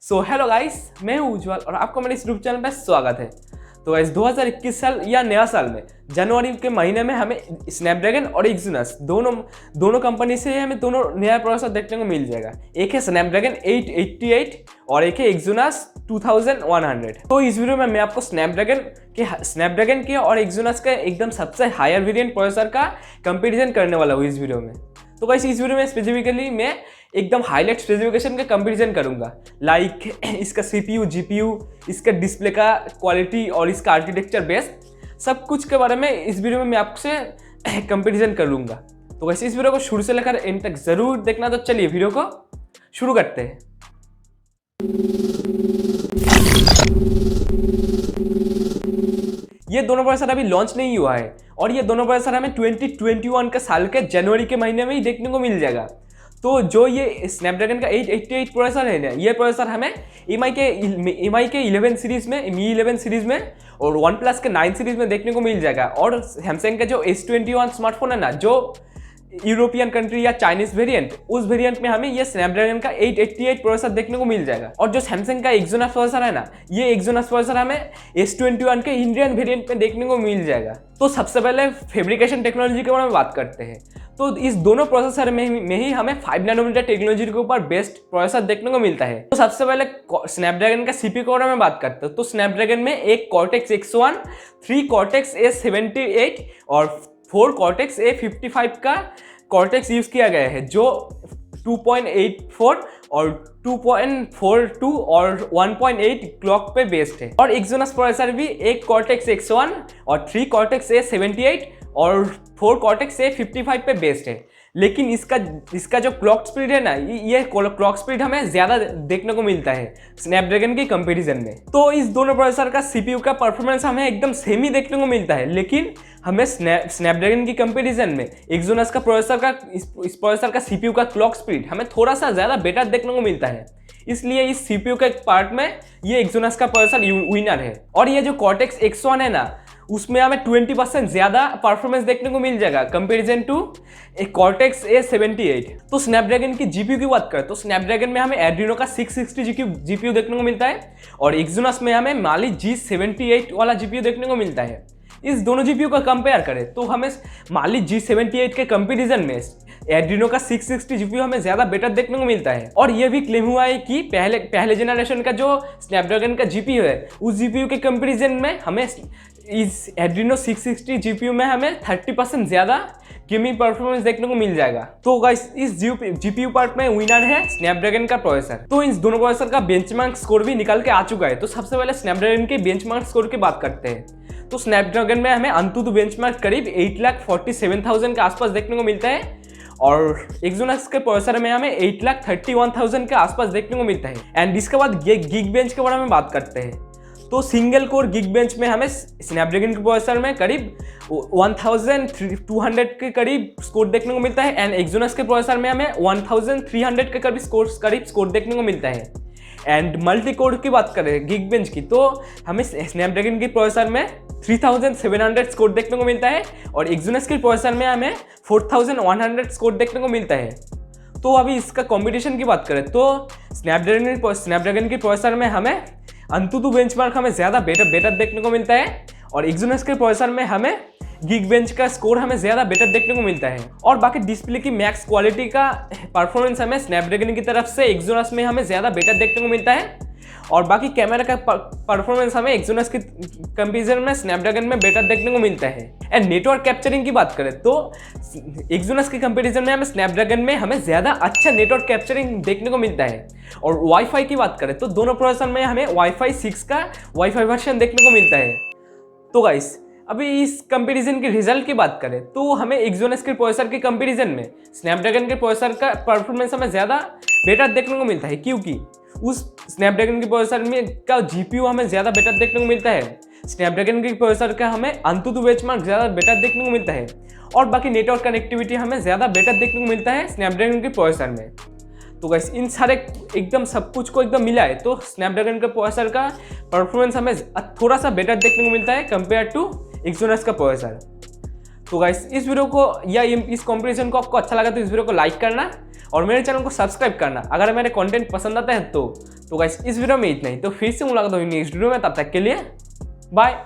So hello guys, मैं हूं उज्जवल और आपका मेरे इस यूट्यूब चैनल पर स्वागत है। तो गाइस 2021 साल या नया साल में जनवरी के महीने में हमें स्नैपड्रैगन और एक्सिनोस दोनों कंपनी से हमें दोनों नया प्रोसेसर देखने को मिल जाएगा। एक है स्नैपड्रैगन 888 और एक है एक्सिनोस 2100। तो इस वीडियो में मैं आपको स्नैपड्रैगन के और एक्सिनोस का एकदम सबसे हायर वेरिएंट प्रोसेसर का कंपैरिजन करने वाला हूँ इस वीडियो में। तो गाइस इस वीडियो में स्पेसिफिकली मैं एकदम हाईलाइट स्पेसिफिकेशन का कंपैरिजन करूंगा, लाइक इसका सीपीयू, जीपीयू, इसका डिस्प्ले का क्वालिटी और इसका आर्किटेक्चर बेस, सब कुछ के बारे में इस वीडियो में मैं आपसे कंपैरिजन कर लूंगा। तो वैसे इस वीडियो को शुरू से लेकर एंड तक जरूर देखना। तो चलिए वीडियो को शुरू करते हैं। ये दोनों प्रोसेसर अभी लॉन्च नहीं हुआ है और ये दोनों प्रोसेसर हमें 2021 के साल के जनवरी के महीने में ही देखने को मिल जाएगा। तो जो ये स्नैपड्रैगन का 888 प्रोसेसर है ना, ये प्रोसेसर हमें एमआई के 11 सीरीज में, मी 11 सीरीज में और वन प्लस के 9 सीरीज में देखने को मिल जाएगा। और सैमसंग का जो S21 स्मार्टफोन है ना, जो यूरोपियन कंट्री या चाइनीज वेरिएंट, उस वेरिएंट में हमें ये स्नैपड्रैगन का 888 प्रोसेसर देखने को मिल जाएगा। और जो सैमसंग का एक्सिनोस प्रोसेसर है ना, ये एक्सिनोस प्रोसेसर हमें S21 के इंडियन वेरिएंट में देखने को मिल जाएगा। तो सबसे पहले फैब्रिकेशन टेक्नोलॉजी के बारे में बात करते हैं। तो इस दोनों प्रोसेसर में ही हमें 5 नैनोमीटर टेक्नोलॉजी के ऊपर बेस्ट प्रोसेसर देखने को मिलता है। तो सबसे पहले स्नैपड्रैगन का सीपीयू के बारे में बात करते हैं। तो स्नैपड्रैगन में एक कॉर्टेक्स X1, 3 कॉर्टेक्स A78 और 4 कॉर्टेक्स A55 का कॉर्टेक्स यूज किया गया है, जो 2.84 और 2.42 और 1.8 क्लॉक पे बेस्ड है। और एक्सिनोस प्रोसेसर भी एक कॉर्टेक्स X1 और 3 कॉर्टेक्स A78 और 4 कॉर्टेक्स A55 पे बेस्ड है। लेकिन इसका जो क्लॉक स्पीड है ना, ये क्लॉक स्पीड हमें ज़्यादा देखने को मिलता है स्नैपड्रैगन के कंपैरिजन में। तो इस दोनों प्रोसेसर का सीपीयू का परफॉर्मेंस हमें एकदम सेम ही देखने को मिलता है, लेकिन हमें स्नैपड्रैगन की कंपैरिजन में एक्सिनोस का इस प्रोसेसर का सीपीयू का क्लॉक स्पीड हमें थोड़ा सा ज़्यादा बेटर देखने को मिलता है। इसलिए इस सीपीयू के पार्ट में ये एक्सिनोस का प्रोसेसर विनर है। और ये जो कॉर्टेक्स X1 है ना, उसमें हमें 20% ज़्यादा परफॉर्मेंस देखने को मिल जाएगा कंपैरिजन टू कॉर्टेक्स A78। तो स्नैपड्रैगन की जीपीयू की बात करें तो स्नैपड्रैगन में हमें एड्रीनो का 660 जीपीयू देखने को मिलता है और एक्सिनोस में हमें माली G78 वाला जीपीयू देखने को मिलता है। इस दोनों जीपीयू का कंपेयर करें तो हमें माली G78 के कंपैरिजन में एड्रीनो का 660 जीपीयू हमें ज़्यादा बेटर देखने को मिलता है। और यह भी क्लेम हुआ है कि पहले जनरेशन का जो स्नैपड्रैगन का जीपीयू है, उस जीपीयू के कंपैरिजन में हमें इस एड्रीनो 660 जीपीयू में हमें 30% ज़्यादा गेमिंग परफॉर्मेंस देखने को मिल जाएगा। तो गाइस इस जीपीयू पार्ट में विनर है स्नैपड्रैगन का प्रोसेसर। तो इन दोनों प्रोसेसर का बेंचमार्क स्कोर भी निकल के आ चुका है। तो सबसे पहले स्नैपड्रैगन के बेंचमार्क स्कोर की बात करते हैं। तो स्नैपड्रैगन में हमें अंतुतु बेंचमार्क करीब 8,47,000 के आसपास देखने को मिलता है और एक्सिनोस के प्रोसेसर में हमें 8,31,000 के आसपास देखने को मिलता है। एंड इसके बाद गिग बेंच के बारे में बात करते हैं। तो सिंगल कोर गिग बेंच में हमें स्नैपड्रैगन के प्रोसेसर में करीब 1200 के करीब स्कोर देखने को मिलता है एंड एक्सिनोस के प्रोसेसर में हमें 1300 के करीब स्कोर देखने को मिलता है। एंड मल्टी कोर की बात करें गिग बेंच की, तो हमें स्नैपड्रैगन के प्रोसेसर में 3700 स्कोर देखने को मिलता है और एक्सिनोस के प्रोसेसर में हमें 4100 स्कोर देखने को मिलता है। तो अभी इसका कॉम्पिटिशन की बात करें तो स्नैपड्रैगन के प्रोसेसर में हमें अंतुतु बेंचमार्क हमें ज़्यादा बेटर देखने को मिलता है और एक्सिनोस के प्रोसेसर में हमें गिग बेंच का स्कोर हमें ज़्यादा बेटर देखने को मिलता है। और बाकी डिस्प्ले की मैक्स क्वालिटी का परफॉर्मेंस हमें स्नैपड्रैगन की तरफ से एक्सिनोस में हमें ज़्यादा बेटर देखने को मिलता है और बाकी कैमरा का परफॉर्मेंस हमें एक्सिनोस के कंपैरिजन में स्नैपड्रैगन में बेटर देखने को मिलता है। एंड नेटवर्क कैप्चरिंग की बात करें तो एक्सिनोस के कंपैरिजन में हमें स्नैपड्रैगन में हमें ज़्यादा अच्छा नेटवर्क कैप्चरिंग देखने को मिलता है। और वाईफाई की बात करें तो दोनों प्रोसेसर में हमें वाईफाई 6 का वाईफाई वर्जन देखने को मिलता है। तो गाइस अभी इस कंपैरिजन के रिजल्ट की बात करें तो हमें एक्सिनोस के प्रोसेसर के कंपैरिजन में स्नैपड्रैगन के प्रोसेसर का परफॉर्मेंस हमें ज़्यादा बेटर देखने को मिलता है, क्योंकि उस स्नैपड्रैगन के प्रोसेसर में का जीपीयू हमें ज़्यादा बेटर देखने को मिलता है। स्नैपड्रैगन के प्रोसेसर का हमें अंतुतु बेंचमार्क ज़्यादा बेटर देखने को मिलता है और बाकी नेटवर्क कनेक्टिविटी हमें ज़्यादा बेटर देखने को मिलता है स्नैपड्रैगन के प्रोसेसर में। तो गाइस इन सारे एकदम सब कुछ को एकदम मिला है तो स्नैपड्रैगन के प्रोसेसर का परफॉर्मेंस हमें थोड़ा सा बेटर देखने को मिलता है कंपेयर टू एक्सिनोस का प्रोसेसर। तो गाइस इस वीडियो को या इस कॉम्पिटिशन को आपको अच्छा लगा तो इस वीडियो को लाइक करना और मेरे चैनल को सब्सक्राइब करना। अगर मेरे कंटेंट पसंद आता है तो तो गाइस इस वीडियो में इतना ही, तो फिर से मुलाकात होगी नेक्स्ट वीडियो में, तब तक के लिए बाय।